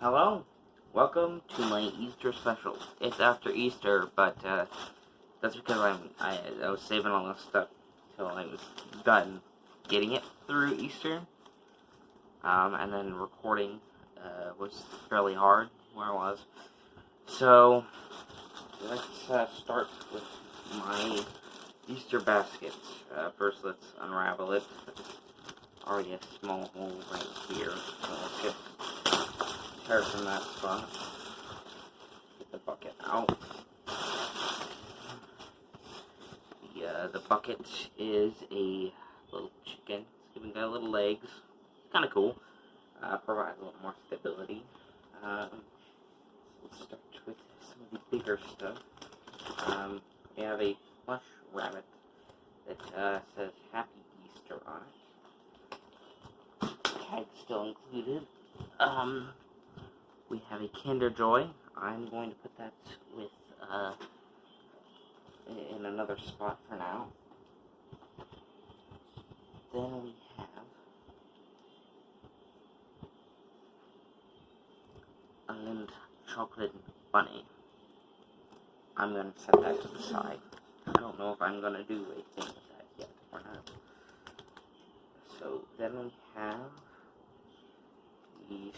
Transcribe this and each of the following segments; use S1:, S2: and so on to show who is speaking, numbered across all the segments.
S1: Hello, welcome to my Easter special. It's after Easter, but that's because I was saving all this stuff till I was done getting it through Easter, and then recording was fairly hard where I was. So let's start with my Easter basket. First, let's unravel it. Already a small hole right here. So let's get tear from that spot. Get the bucket out. The bucket is a little chicken. It's even got little legs. Kind of cool. Provides a little more stability. Let's start with some of the bigger stuff. We have a plush rabbit that says Happy Easter on it. Tag still included. We have a Kinder Joy. I'm going to put that with in another spot for now. Then we have a Lindt chocolate bunny. I'm going to set that to the side. I don't know if I'm going to do anything with that yet or not. So then we have these.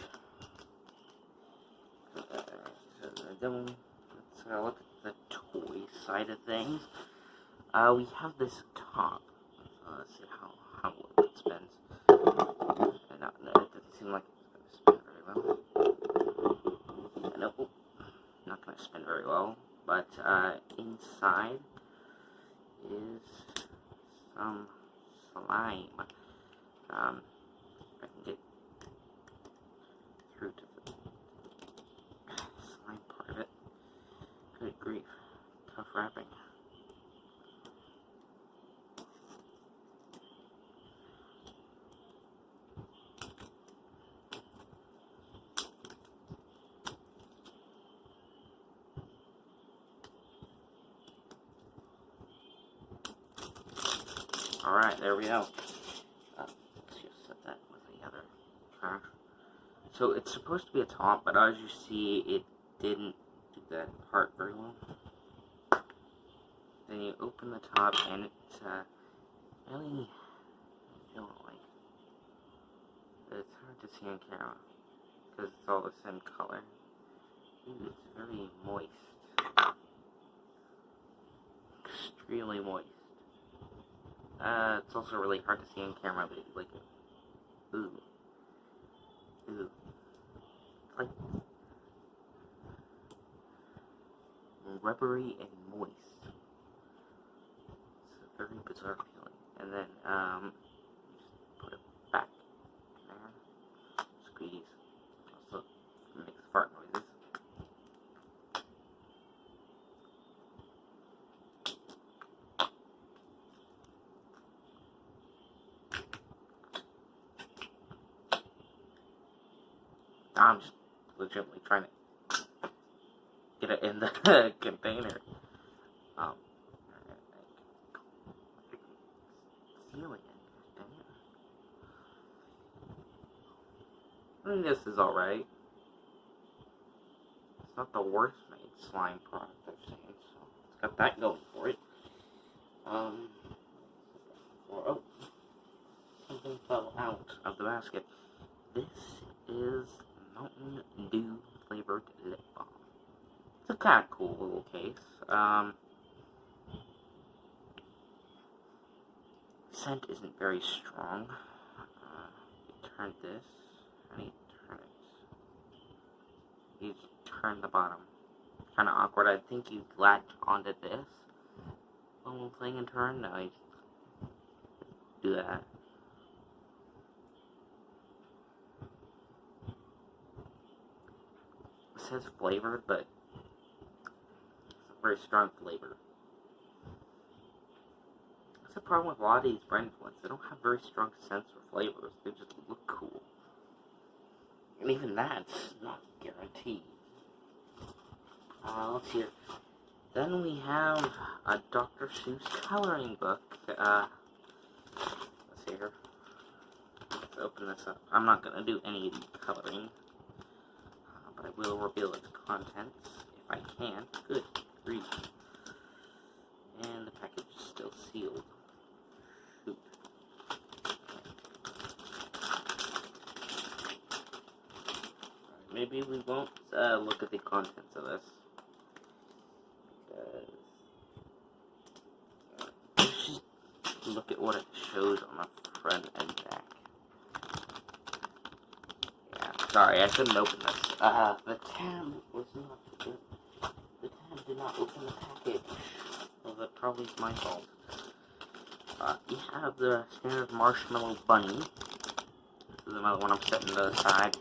S1: Then let's look at the toy side of things. We have this top. Let's see how well it spins. No, it doesn't seem like it's going to spin very well. Nope, not going to spin very well. But inside is some slime. If I can get through to the slime part of it. Good grief. Tough wrapping. Alright, there we go. Let's just set that with the other trash. So it's supposed to be a top, but as you see, it didn't do that part very well. Then you open the top, and it's really, I don't like. It's hard to see on camera because it's all the same color. Ooh, it's very moist, extremely moist. It's also really hard to see on camera, but like, ooh, it's like rubbery and moist. It's a very bizarre feeling. And then, just put it back there. Squeeze. Also makes fart noises. I'm just legitimately trying to get it in the container. Sealing it. Dang it. I mean, this is alright. It's not the worst made slime product I've seen, so it's got that going for it. Oh, something fell out of the basket. This is Mountain Dew flavored lip balm. It's a kind of cool little case. Scent isn't very strong. You turn this, and you turn it. You turn the bottom. Kind of awkward. I think you latch onto this little thing and turn. No, you do that. It says flavored, but it's a very strong flavor. That's the problem with a lot of these brand ones. They don't have very strong scents or flavors. They just look cool. And even that's not guaranteed. Let's see here. Then we have a Dr. Seuss coloring book. Let's see here. Let's open this up. I'm not going to do any of the coloring. will reveal its contents if I can. Good grief. And the package is still sealed. Shoot. Maybe we won't look at the contents of this. Let's just look at what it shows on the front and back. Yeah, sorry, I couldn't open this. The tab was not good. The tab did not open the package. Well, that probably is my fault. You have the standard Marshmallow Bunny. This is another one I'm setting to the side.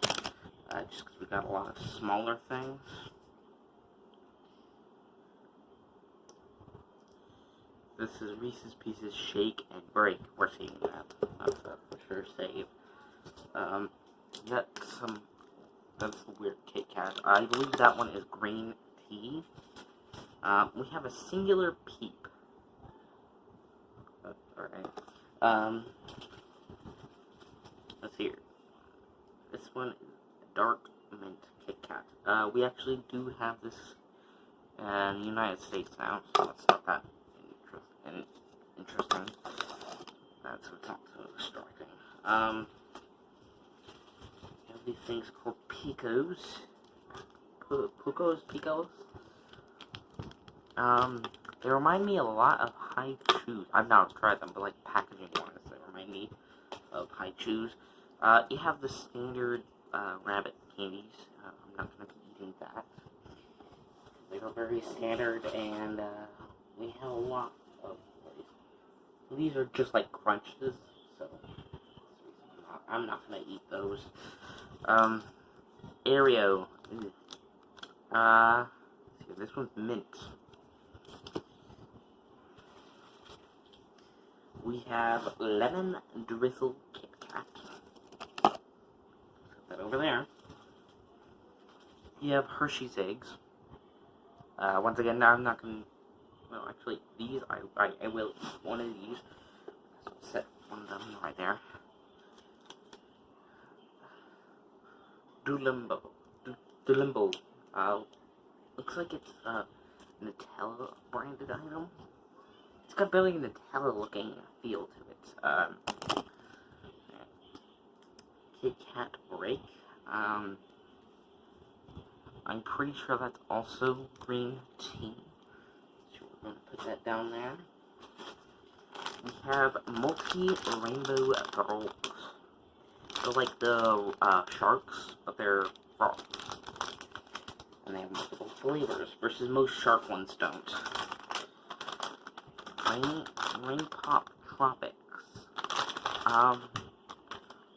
S1: Just because we got a lot of smaller things. This is Reese's Pieces Shake and Break. We're seeing that. That's a for sure save. Got some. That's a weird Kit Kat. I believe that one is green tea. We have a singular peep. Alright. Let's see here. This one is dark mint Kit Kat. We actually do have this in the United States now, so it's not that interesting. That's what's not so striking. We have these things called Picos. Picos. They remind me a lot of High Chews. I've not tried them, but like packaging wise, they remind me of High Chews. You have the standard rabbit candies. I'm not going to be eating that. They are very standard, and we have a lot of these. These are just like crunches, so I'm not going to eat those. Oreo. Let's see, this one's mint. We have lemon drizzle Kit Kat. Put that over there. You have Hershey's eggs. Once again, now I'm not going to... Well, actually, these, I will eat one of these. So set one of them right there. Dulimbo. Looks like it's a Nutella branded item. It's got very Nutella looking feel to it. Kit Kat Break. I'm pretty sure that's also green tea. So we're going to put that down there. We have multi-rainbow frogs. They're like the sharks, but they're frogs. And they have multiple flavors, versus most shark ones don't. Rain Pop Tropics. I'm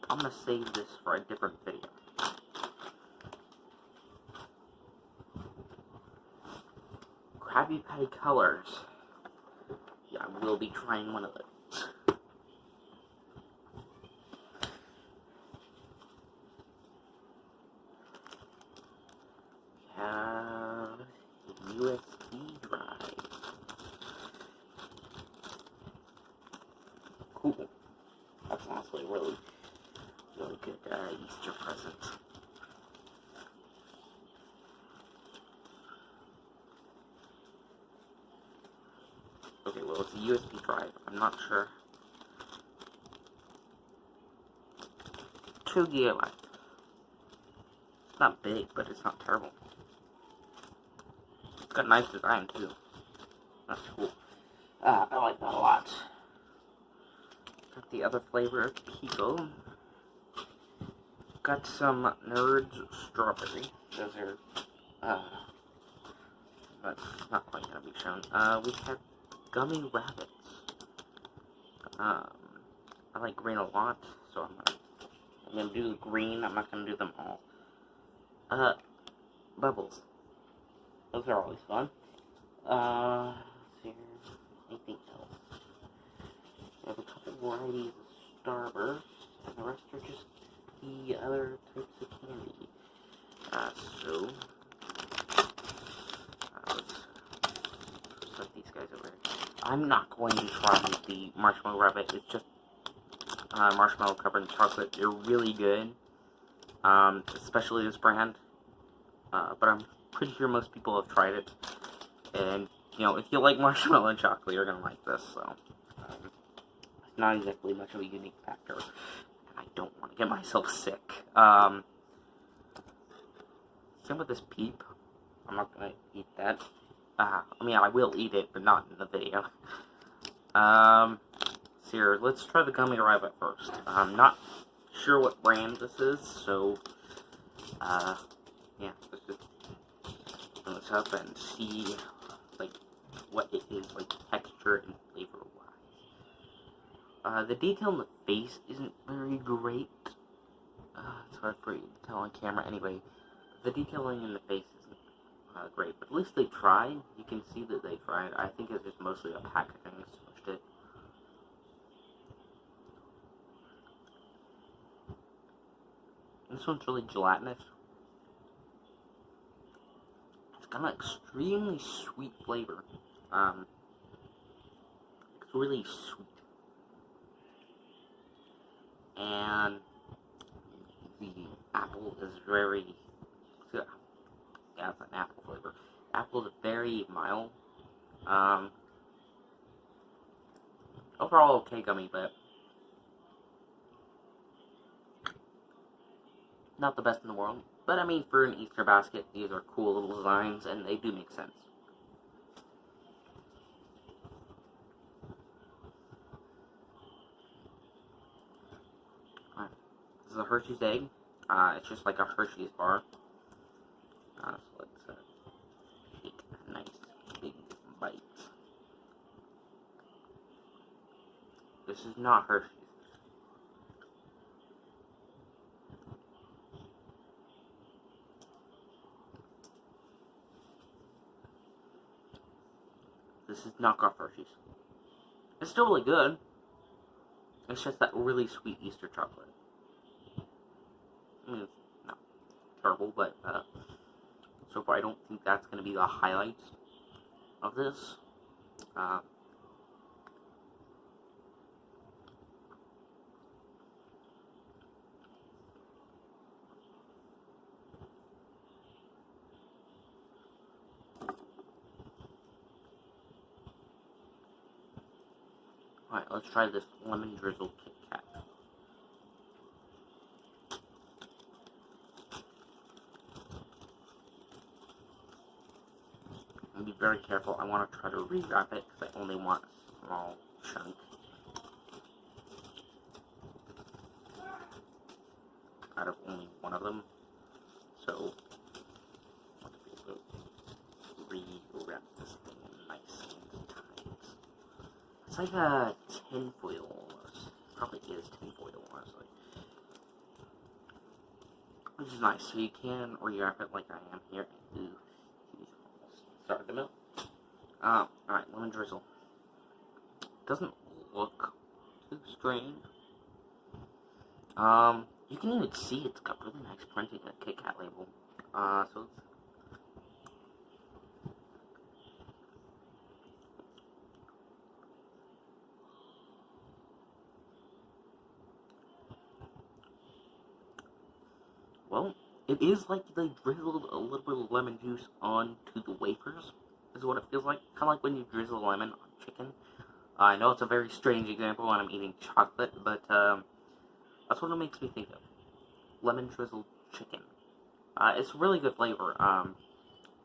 S1: gonna save this for a different video. Krabby Patty Colors. Yeah, I will be trying one of those. We have a USB drive. Cool. That's honestly really good Easter present. Okay, well, it's a USB drive. I'm not sure. 2 GB. It's not big, but it's not terrible. It's got a nice design, too. That's cool. I like that a lot. Got the other flavor, Pico. Got some Nerds Strawberry. Those are, that's not quite gonna be shown. We have Gummy Rabbits. I like green a lot, so I'm gonna do the green. I'm not gonna do them all. Bubbles. Those are always fun. Let's see here. Anything else? We have a couple varieties of Starburst, and the rest are just the other types of candy. So let's set these guys over here. I'm not going to try the Marshmallow Rabbit. It's just marshmallow covered in chocolate. They're really good, especially this brand. but I'm pretty sure most people have tried it. And, you know, if you like marshmallow and chocolate, you're gonna like this, so. It's not exactly much of a unique factor. I don't want to get myself sick. Same with this Peep. I'm not gonna eat that. I mean, I will eat it, but not in the video. So here, let's try the Gummy Rabbit first. I'm not sure what brand this is, so, yeah, let's just open this up and see, like, what it is, like, texture and flavor-wise. The detail in the face isn't very great. It's hard for you to tell on camera anyway. The detailing in the face isn't great, but at least they tried. You can see that they tried. I think it's just mostly a packaging that switched it. This one's really gelatinous. It's got an extremely sweet flavor. It's really sweet. And the apple is very, yeah, it's an apple flavor. Apple is very mild. Overall okay gummy, but not the best in the world. But I mean, for an Easter basket, these are cool little designs, and they do make sense. This is a Hershey's egg. It's just like a Hershey's bar. So let's take a nice big bite. This is not Hershey's. This is knockoff Hershey's. It's still really good. It's just that really sweet Easter chocolate. I mean, it's not terrible, but so far I don't think that's going to be the highlights of this. Alright, let's try this lemon drizzle Kit Kat. And be very careful. I want to try to rewrap it because I only want a small chunk. Out of only one of them. So, I want to be able to rewrap this thing nice and tight. It's like a tin foil almost. Probably is tin foil, honestly. Which is nice. So you can rewrap it like I am here. Ooh, he's almost started to melt. Alright, lemon drizzle. Doesn't look too strange. You can even see it's got really nice printing in a Kit Kat label. So it's well, it is like they drizzled a little bit of lemon juice onto the wafers, is what it feels like. Kind of like when you drizzle lemon on chicken. I know it's a very strange example when I'm eating chocolate, but that's what it makes me think of. Lemon drizzled chicken. It's really good flavor.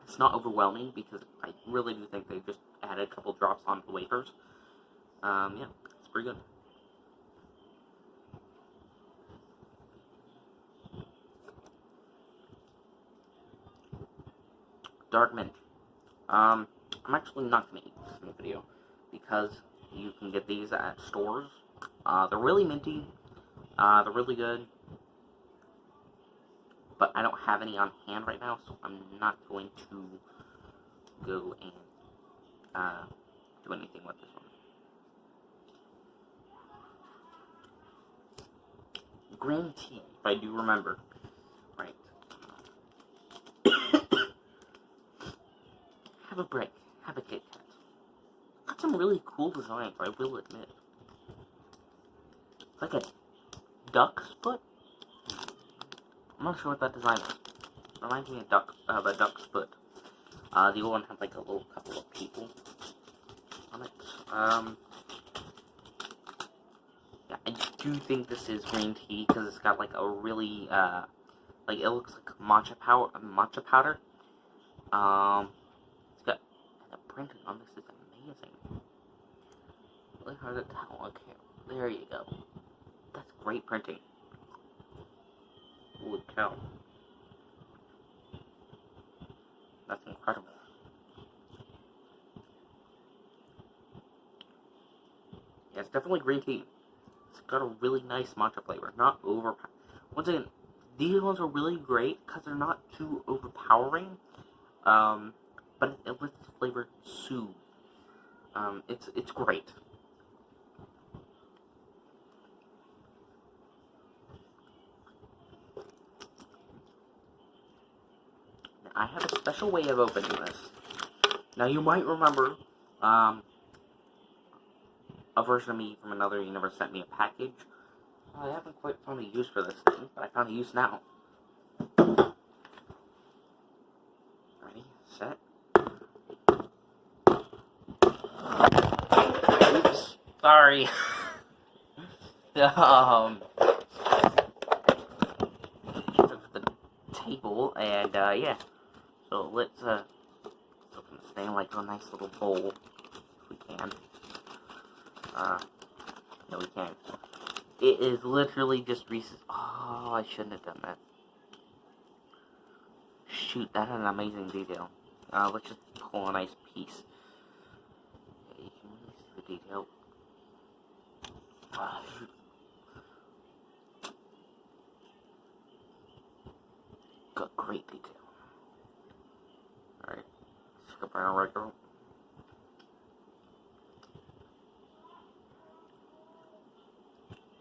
S1: It's not overwhelming because I really do think they just added a couple drops onto the wafers. Yeah, it's pretty good. Dark mint. I'm actually not going to eat this in the video because you can get these at stores. They're really minty. They're really good. But I don't have any on hand right now, so I'm not going to go and do anything with this one. Green tea, if I do remember. Right. Have a break. Have a Kit Kat. Got some really cool designs, I will admit. It's like a duck's foot? I'm not sure what that design is. reminds me of a duck's foot. The other one had like a little couple of people on it. Yeah, I do think this is green tea because it's got like a really like it looks like matcha powder. It's got the printing on this is amazing. Really hard to tell. Okay, there you go. That's great printing. Holy cow. That's incredible. Yeah, it's definitely green tea. It's got a really nice matcha flavor. Not overpowering. Once again, these ones are really great because they're not too overpowering. But it lets the flavor soothe. It's great. Now, I have a special way of opening this. Now you might remember, a version of me from another universe sent me a package. I haven't quite found a use for this thing, but I found a use now. Ready, set. Oops, sorry. Took the table, and yeah. So let's stay in like a nice little bowl if we can. No, we can't. It is literally just Reese's. Oh, I shouldn't have done that. Shoot, that's an amazing detail. Let's just pull a nice piece. Okay, you can really see the detail. Shoot. Got great detail. Alright, let's go by our regular.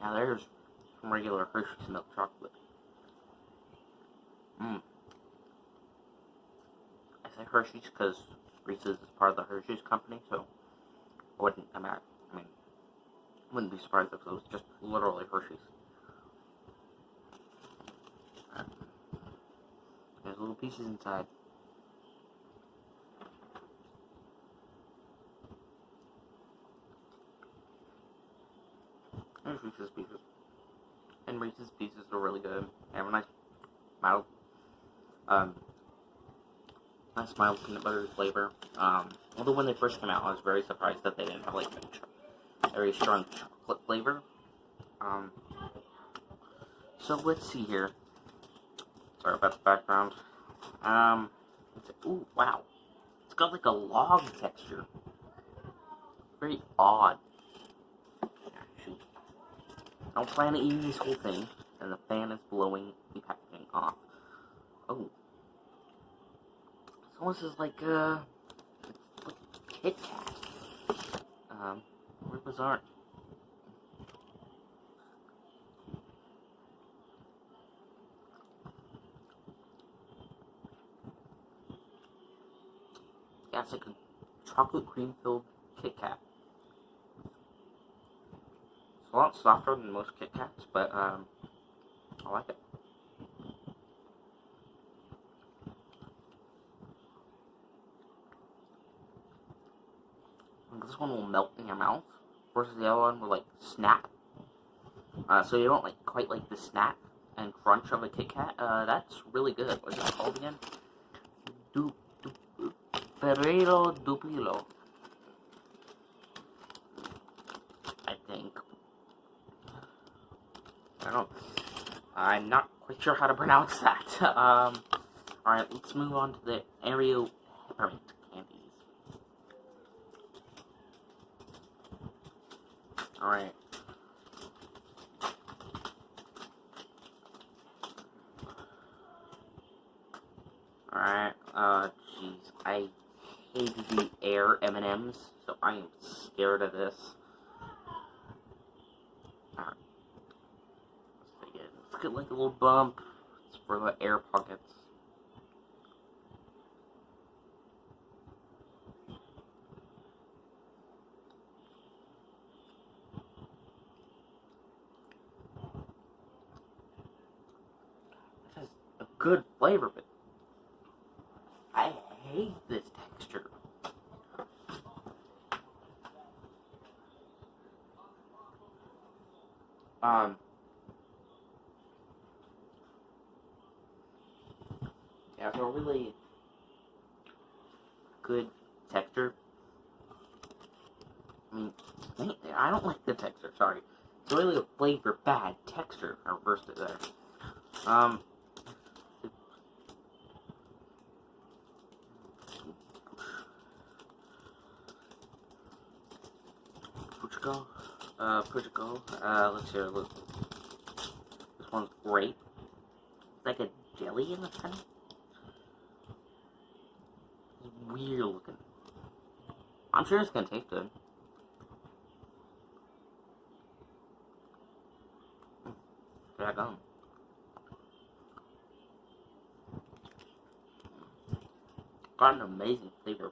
S1: Now there's some regular Hershey's milk chocolate. I say Hershey's because Reese's is part of the Hershey's company, so I wouldn't be surprised if it was just literally Hershey's. Right. There's little pieces inside. There's Reese's Pieces. And Reese's Pieces are really good. They have a nice mild peanut butter flavor. Although when they first came out, I was very surprised that they didn't have like a very strong chocolate flavor. So let's see here. Sorry about the background. Ooh, wow. It's got like a log texture. Very odd. Shoot. I don't plan on eating this whole thing, and the fan is blowing the packaging off. Oh. So this is like Kit Kat. Very bizarre. Yeah, it's like a chocolate cream filled Kit Kat. It's a lot softer than most Kit Kats, but I like it. This one will melt in your mouth, versus the other one will like snap. So you don't like quite like the snap and crunch of a Kit Kat. That's really good. What's it called again? Ferrero Duplo, I think. I don't know. I'm not quite sure how to pronounce that. Alright, let's move on to the Oreo peppermint candies. Alright. Alright, jeez. I hate the air M&Ms, so I am scared of this. Alright. Let's get like a little bump. It's for the air pockets. This has a good flavor, but I hate this texture. Yeah, it's a really good texture. I mean, I don't like the texture, sorry. It's really a flavor bad texture. I reversed it there. Portugal. Let's hear. Look, this one's great. It's like a jelly in the center. It's weird looking. I'm sure it's gonna taste good. Drag on. Got an amazing flavor.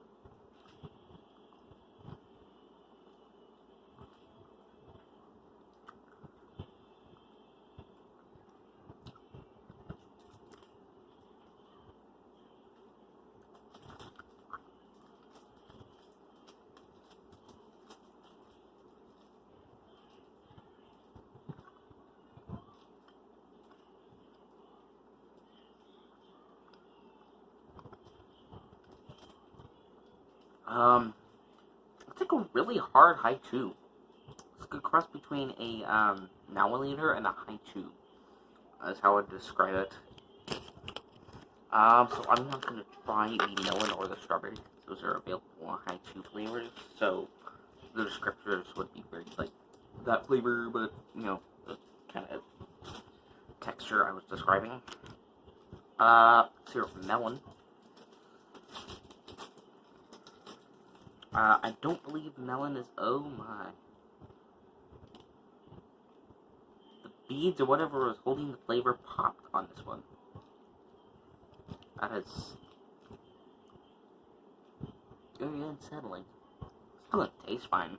S1: It's like a really hard haichu. It's like a cross between a now leader and a haichu. That's how I would describe it. So I'm not gonna try the melon or the strawberry. Those are available haichu flavors. So the descriptors would be very like that flavor, but you know the kind of texture I was describing. Syrup melon. I don't believe melon is. Oh my. The beads or whatever was holding the flavor popped on this one. That is very unsettling. Still doesn't taste fine.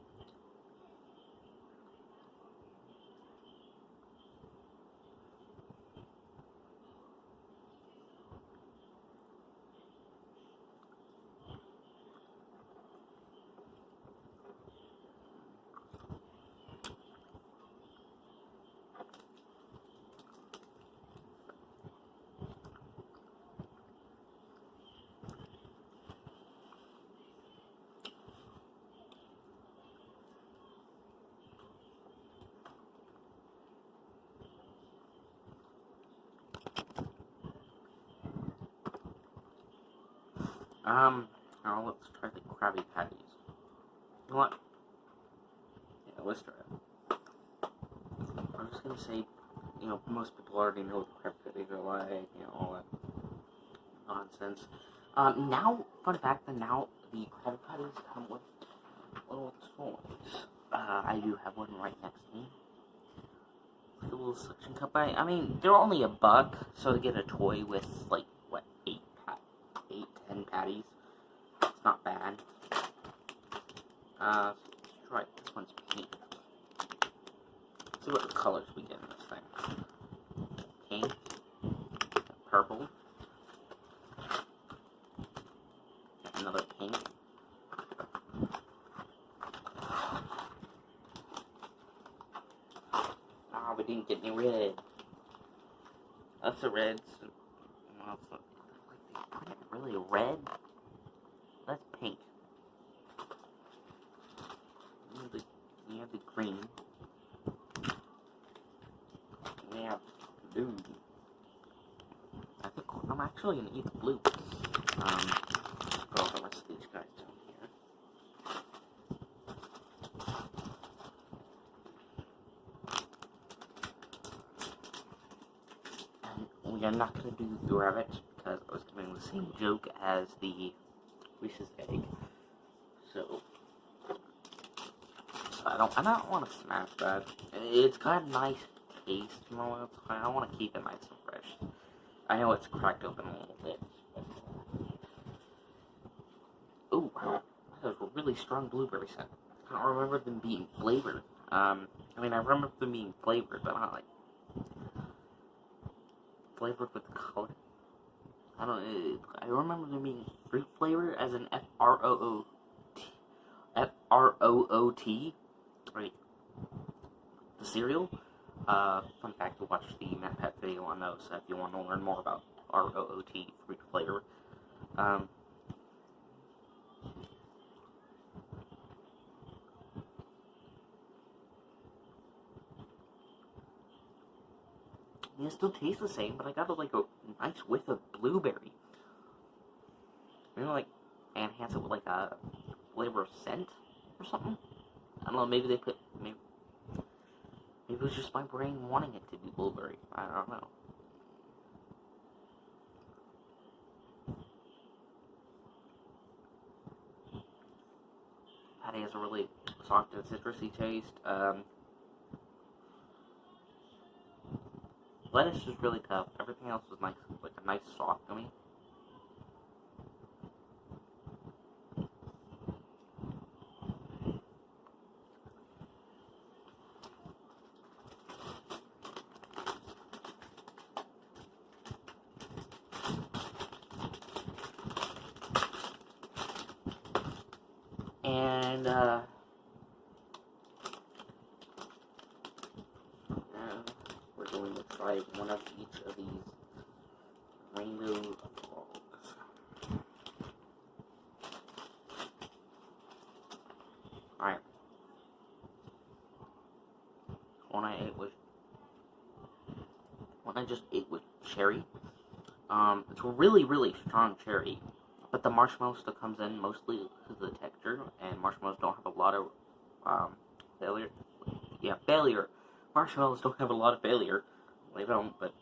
S1: Now let's try the Krabby Patties. You know what? Yeah, let's try it. I'm just gonna say, you know, most people already know what the Krabby Patties are like, you know, all that nonsense. Now, fun fact, that now the Krabby Patties come with little toys. I do have one right next to me. The little suction cup. I mean, they're only $1, so to get a toy with, like, what, 10 patties, it's not bad. So let's try it. This one's pink. Let's see what colors we get in this thing. Pink, purple, another pink, we didn't get any red. That's the reds. Well, really red? That's pink. You have the green. We have blue. I think I'm actually gonna eat the blue. Put all the rest of these guys down here. And we are not gonna do the rabbit because I was giving the same joke as the Reese's egg. So I don't want to smash that. It's got a nice taste, you know. I want to keep it nice and fresh. I know it's cracked open a little bit. Ooh, that was a really strong blueberry scent. I don't remember them being flavored. I mean, I remember them being flavored, but not like flavored with color. I don't. I remember there being fruit flavor as an F-R-O-O-T, right? The cereal. Fun fact: to watch the MatPat video on those if you want to learn more about R-O-O-T fruit flavor. It still tastes the same, but I got like a nice whiff of blueberry. Like enhance it with like a flavor of scent or something. I don't know. Maybe they put maybe it was just my brain wanting it to be blueberry. I don't know. Patty has a really soft and citrusy taste. Lettuce is really tough. Everything else was nice, like a nice soft to me. And we're going to try one of each of these rainbow frogs. Alright. One I just ate with cherry. It's really, really strong cherry. But the marshmallow still comes in mostly because of the texture, and marshmallows don't have a lot of failure. Yeah, failure. Marshmallows don't have a lot of failure. They don't, but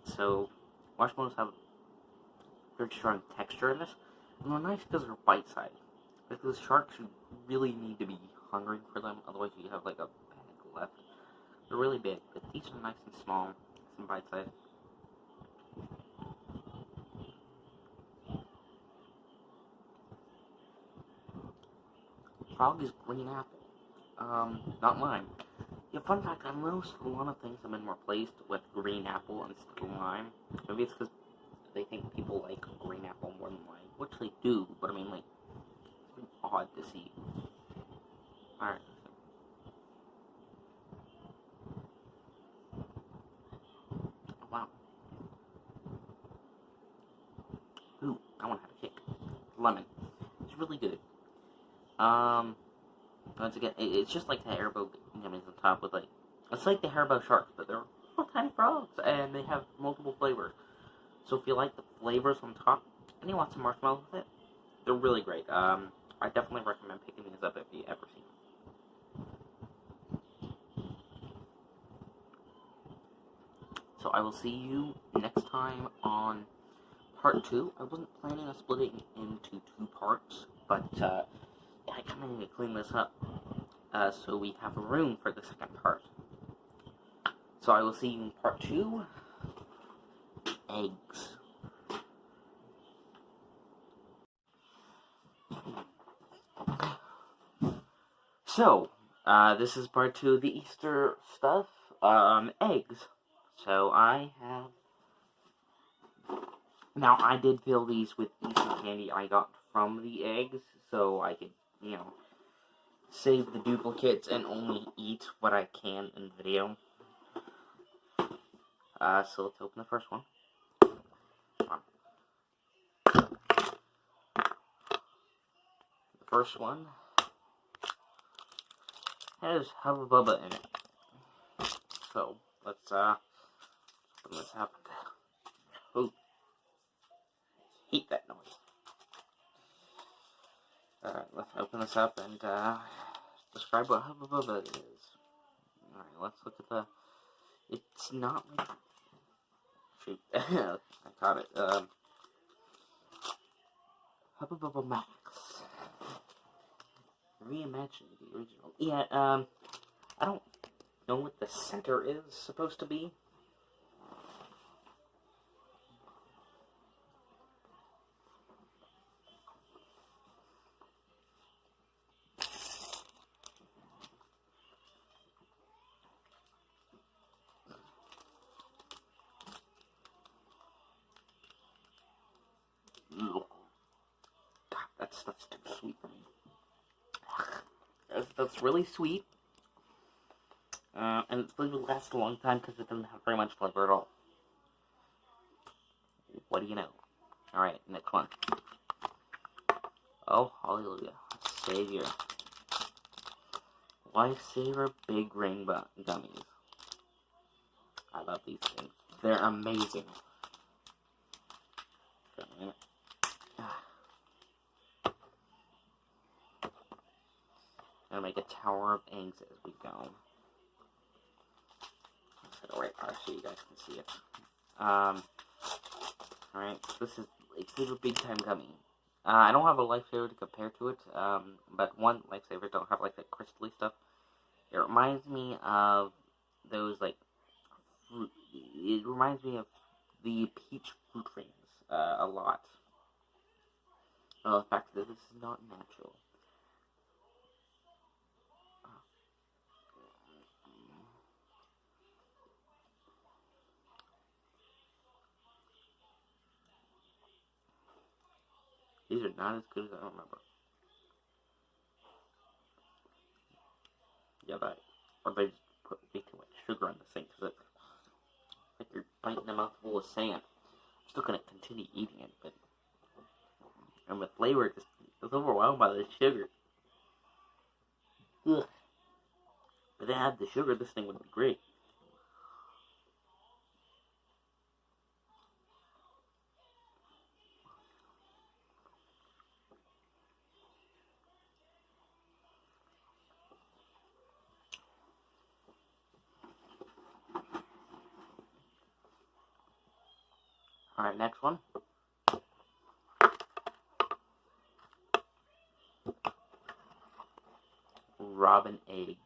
S1: so marshmallows have very strong texture in this, and they're nice because they're bite-sized. Because sharks, you really need to be hungry for them, otherwise you have like a bag left. They're really big, but these are nice and small, nice and bite-sized. Frog is green apple. Not lime. Yeah, fun fact, I noticed a lot of things have been replaced with green apple instead of lime. Maybe it's because they think people like green apple more than lime, which they do, but I mean, like, it's been odd to see. Alright. Wow. Ooh, that one had a kick. Lemon. It's really good. Once again, it's just like the Haribo gummies on top with like, it's like the Haribo sharks, but they're little tiny frogs, and they have multiple flavors. So if you like the flavors on top, and you want some marshmallow with it, they're really great. I definitely recommend picking these up if you ever see them. So I will see you next time on part 2. I wasn't planning on splitting into 2 parts, but I kind of need to clean this up so we have room for the second part. So I will see you in part 2. Eggs. So, this is part 2 of the Easter stuff. Eggs. So I have... Now, I did fill these with Easter candy I got from the eggs, so I could, save the duplicates and only eat what I can in the video. So let's open the first one. The first one has Hubba Bubba in it. So, let's open this up. Ooh. Hate that noise. Alright, let's open this up and describe what Hubba Bubba is. Alright, let's look at the... It's not like... Shoot. I caught it. Hubba Bubba Max. Reimagined the original. Yeah, I don't know what the center is supposed to be. that's really sweet. And it's going to last a long time because it doesn't have very much flavor at all. What do you know? Alright, next one. Oh, hallelujah. Savior. Lifesaver Big Rainbow Gummies. I love these things. They're amazing. Gonna make a tower of eggs as we go. Let's set it right there so you guys can see it. Alright, this is Lifesaver Big Time Gummy. I don't have a Lifesaver to compare to it, but one Lifesaver don't have like the crystally stuff. It reminds me of those like fruit. It reminds me of the peach fruit rings a lot. The fact that this is not natural. These are not as good as I remember. Yeah, or they just put way too much sugar on this thing because it's like you're biting a mouthful of sand. I'm still gonna continue eating it, but and the flavor just is overwhelmed by the sugar. Ugh. If they had the sugar, this thing would be great. Alright, next one. Robin eggs.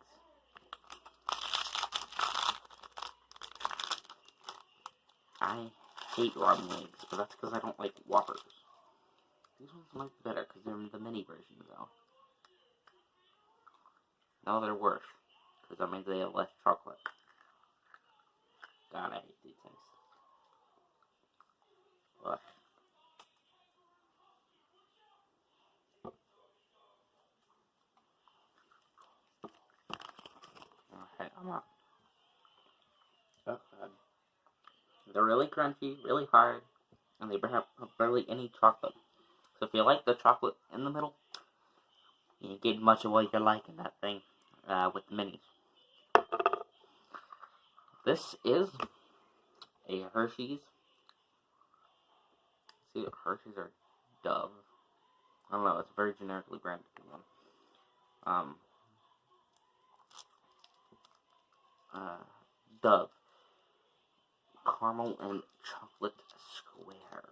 S1: I hate Robin eggs, but that's because I don't like Whoppers. These ones might be better because they're the mini versions, though. No, they're worse because that means they have less chocolate. God, I hate these things. Ugh. Okay, I'm not. Oh, God. They're really crunchy, really hard, and they have barely any chocolate. So if you like the chocolate in the middle, you get much of what you like in that thing with the minis. This is a Hershey's. See, Hershey's are Dove. I don't know, it's a very generically branded one. Dove. Caramel and chocolate square.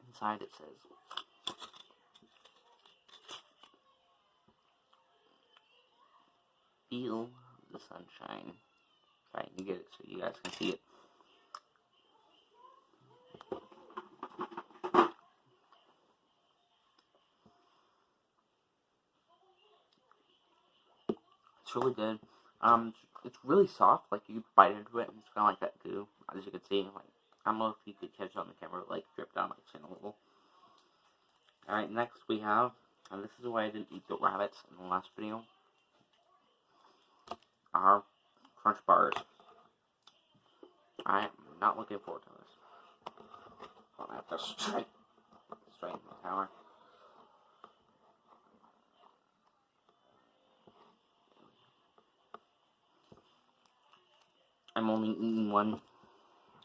S1: Inside it says, feel the sunshine. Try and get it so you guys can see it. It's really good. It's really soft. Like you bite into it, and it's kind of like that goo, as you can see. Like I don't know if you could catch it on the camera, like drip down my chin a little. All right, next we have, and this is why I didn't eat the rabbits in the last video. Our Crunch Bars. I am not looking forward to this. I have to straighten the tower. I'm only eating one.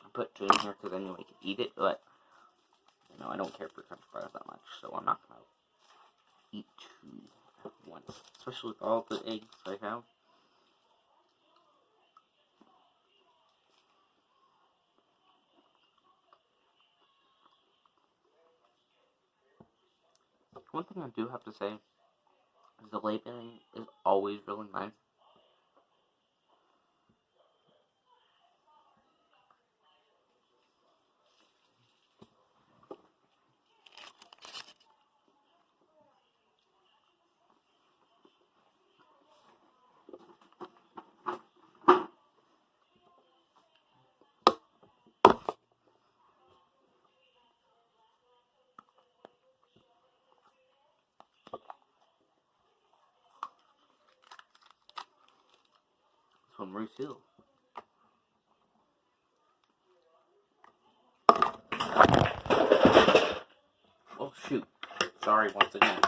S1: I put two in here because I knew I could eat it, but you know I don't care for Crunch Bars that much, so I'm not gonna eat two at once, especially with all the eggs I have. One thing I do have to say is the labeling is always really nice. welcome, Lucille. Oh, shoot. Sorry once again.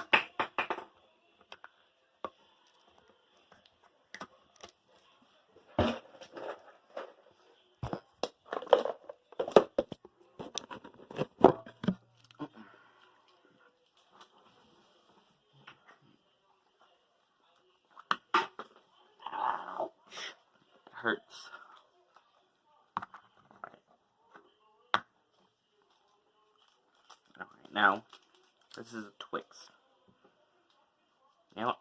S1: Ouch. It hurts. Alright, now, this is a Twix. You know what?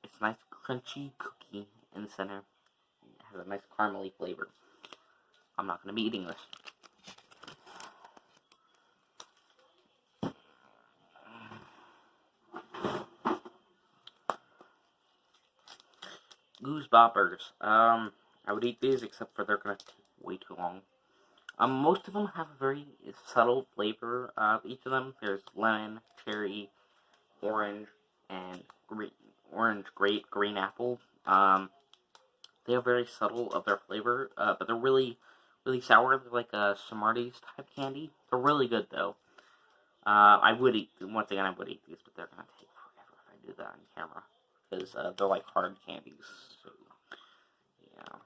S1: It's a nice crunchy cookie in the center. It has a nice caramely flavor. I'm not going to be eating this. Goose Boppers. I would eat these except for they're going to take way too long. Most of them have a very subtle flavor. Each of them, there's lemon, cherry, orange, and green. Orange, grape, green apple. They are very subtle of their flavor, but they're really, really sour. They're like a Smarties type candy. They're really good though. I would eat, once again, I would eat these, but they're gonna take forever if I do that on camera. Because they're like hard candies. So, yeah.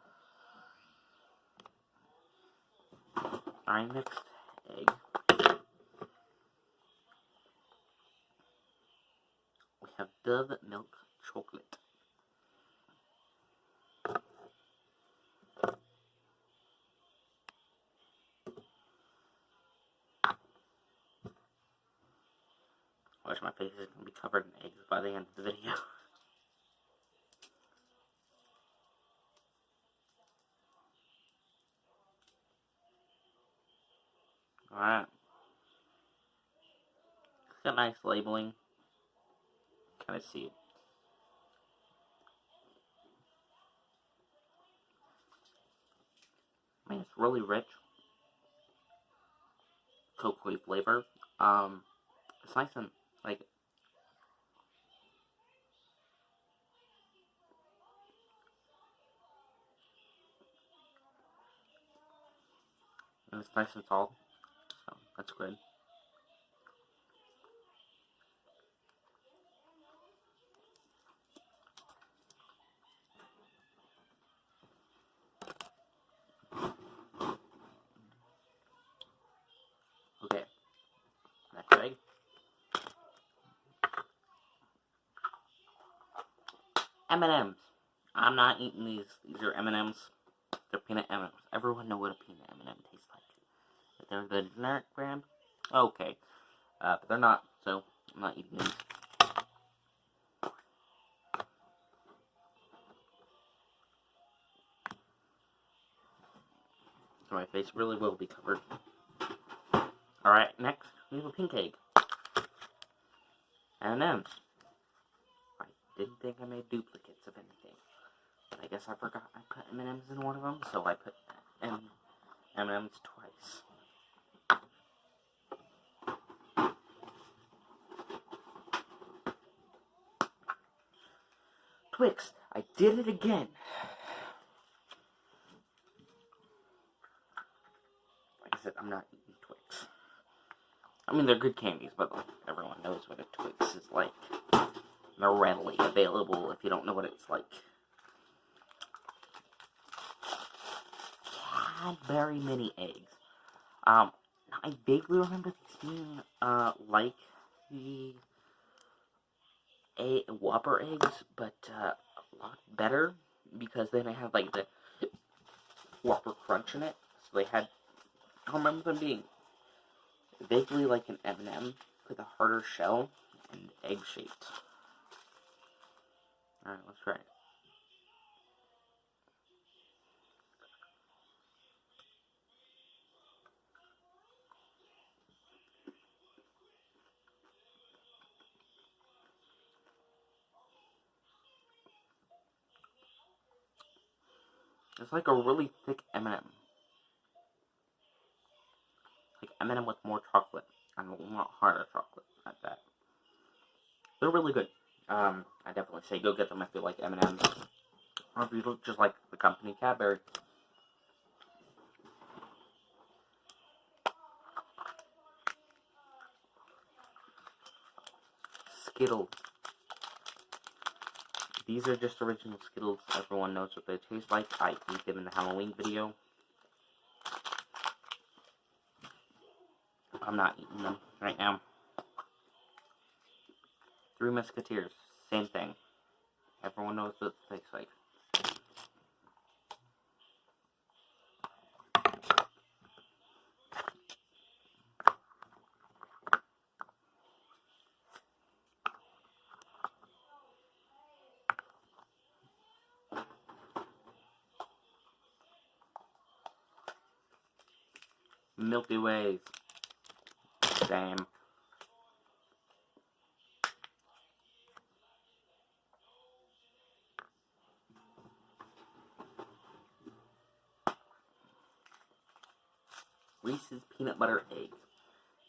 S1: Alright, next egg. We have Dove Milk Chocolate. Watch, my face is going to be covered in eggs by the end of the video. Alright. It's got nice labeling. Kind of see it. I mean, it's really rich. Cocoa flavor. It's nice and, like, and it's nice and tall. So, that's good. Okay. Next egg. M&M's. I'm not eating these. These are M&M's. They're peanut M&M's. Everyone knows what a peanut M&M tastes like. If they're the generic brand, okay. But they're not, so I'm not eating these. So my face really will be covered. Alright, next, we have a pink egg. M&M's. I didn't think I made duplicates of anything. But I guess I forgot I put M&M's in one of them, so I put M&M's twice. Twix, I did it again. Like I said, I'm not eating Twix. I mean, they're good candies, but like, everyone knows what a Twix is like. They're readily available if you don't know what it's like. Cadbury mini eggs. I vaguely remember these being, like the Whopper eggs, but, a lot better, because then they have, like, the Whopper crunch in it, so they had, I remember them being vaguely like an M&M, with a harder shell, and egg-shaped. Alright, let's try it. It's like a really thick M&M. Like M&M with more chocolate, and a lot harder chocolate at that. They're really good. I definitely say go get them if you like M&M's. Or Beetle, just like the company Cadbury. Skittles. These are just original Skittles. Everyone knows what they taste like. I ate them in the Halloween video. I'm not eating them right now. Three Musketeers. Same thing. Everyone knows what it tastes like. Milky Ways. Same. Reese's Peanut Butter Egg.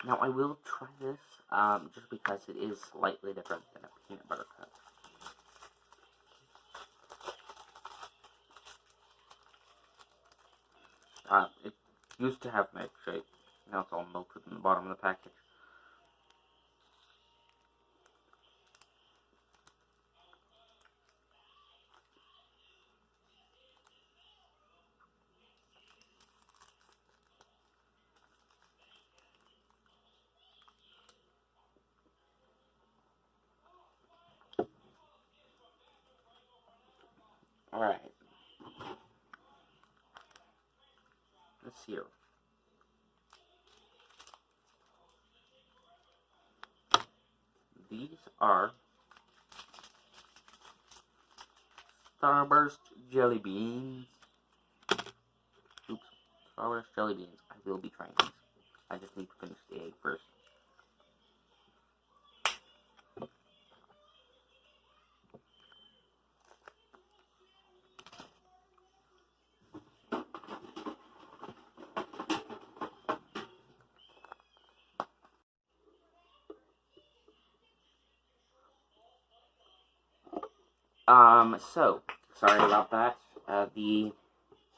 S1: Now, I will try this, just because it is slightly different than a peanut butter cup. It used to have milkshake. Now it's all melted in the bottom of the package. Alright. Let's see here. These are Starburst Jelly Beans. Oops. Starburst Jelly Beans. I will be trying these. I just need to finish the egg first. So, sorry about that. The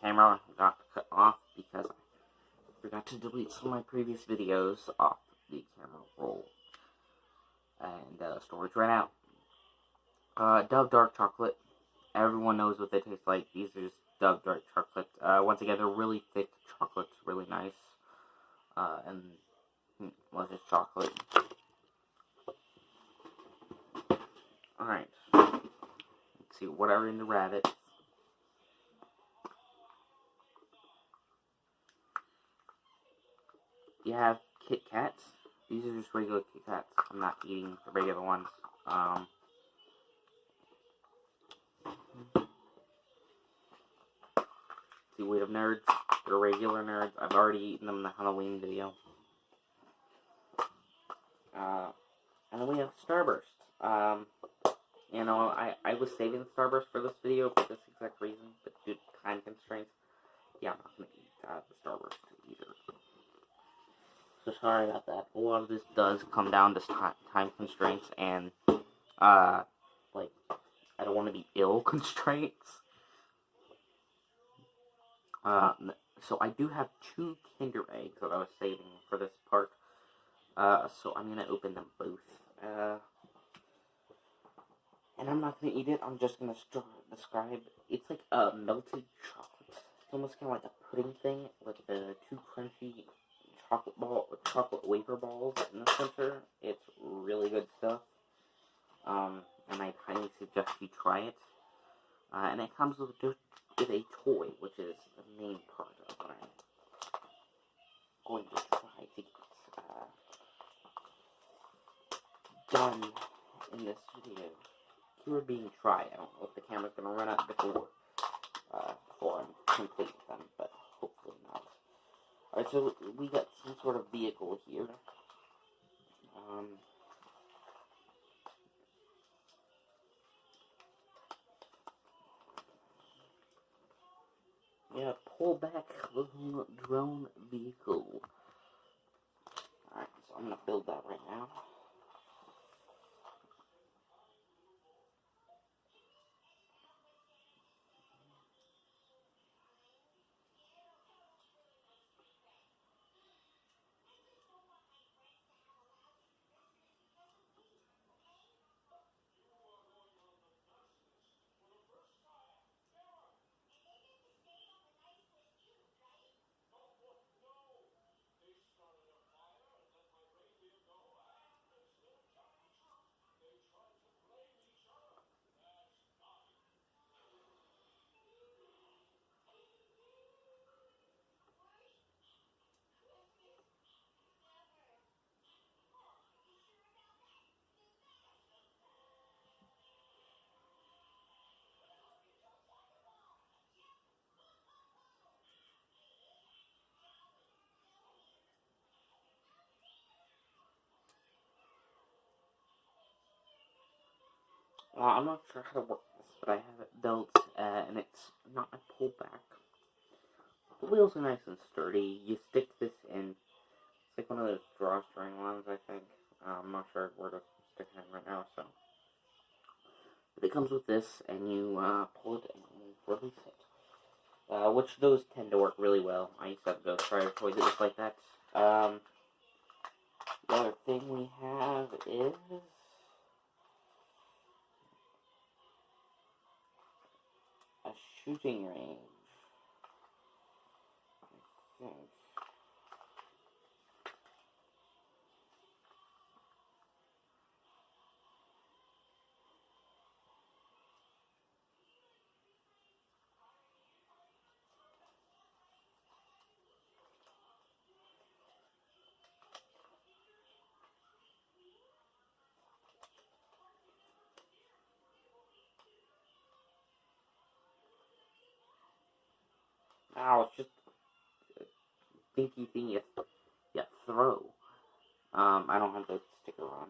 S1: camera got cut off because I forgot to delete some of my previous videos off the camera roll. And, storage ran out. Dove Dark Chocolate. Everyone knows what they taste like. These are just Dove Dark Chocolate. Once again, they're really thick chocolates, really nice. And delicious chocolate. Alright. Let's see, what are in the rabbit? You have Kit Kats. These are just regular Kit Kats. I'm not eating the regular ones. See, Weight of Nerds. They're regular nerds. I've already eaten them in the Halloween video. And then we have Starburst. You know, I was saving the Starburst for this video for this exact reason, but due to time constraints, yeah, I'm not going to eat the Starburst either. So sorry about that. A lot of this does come down to time constraints and, like, I don't want to be ill constraints. So I do have 2 Kinder Eggs that I was saving for this part. So I'm going to open them both. And I'm not going to eat it, I'm just going to describe. It's like a melted chocolate. It's almost kind of like a pudding thing with the 2 crunchy chocolate wafer balls in the center. It's really good stuff. And I highly suggest you try it. And it comes with a toy, which is the main part of what I'm going to try to get done in this video. Keyword being try. I don't know if the camera's going to run out before I'm complete with them, but hopefully not. Alright, so we got some sort of vehicle here. Yeah, pull back little drone vehicle. Alright, so I'm going to build that right now. I'm not sure how to work this, but I have it built, and it's not a pullback. The wheels are nice and sturdy. You stick this in. It's like one of those drawstring ones, I think. I'm not sure where to stick it in right now, so. But it comes with this, and you pull it and release it. Which those tend to work really well. I used to have Ghost Rider toys that just like that. The other thing we have is a shooting range. I think. Ow, it's just a dinky thing you throw. I don't have the sticker on.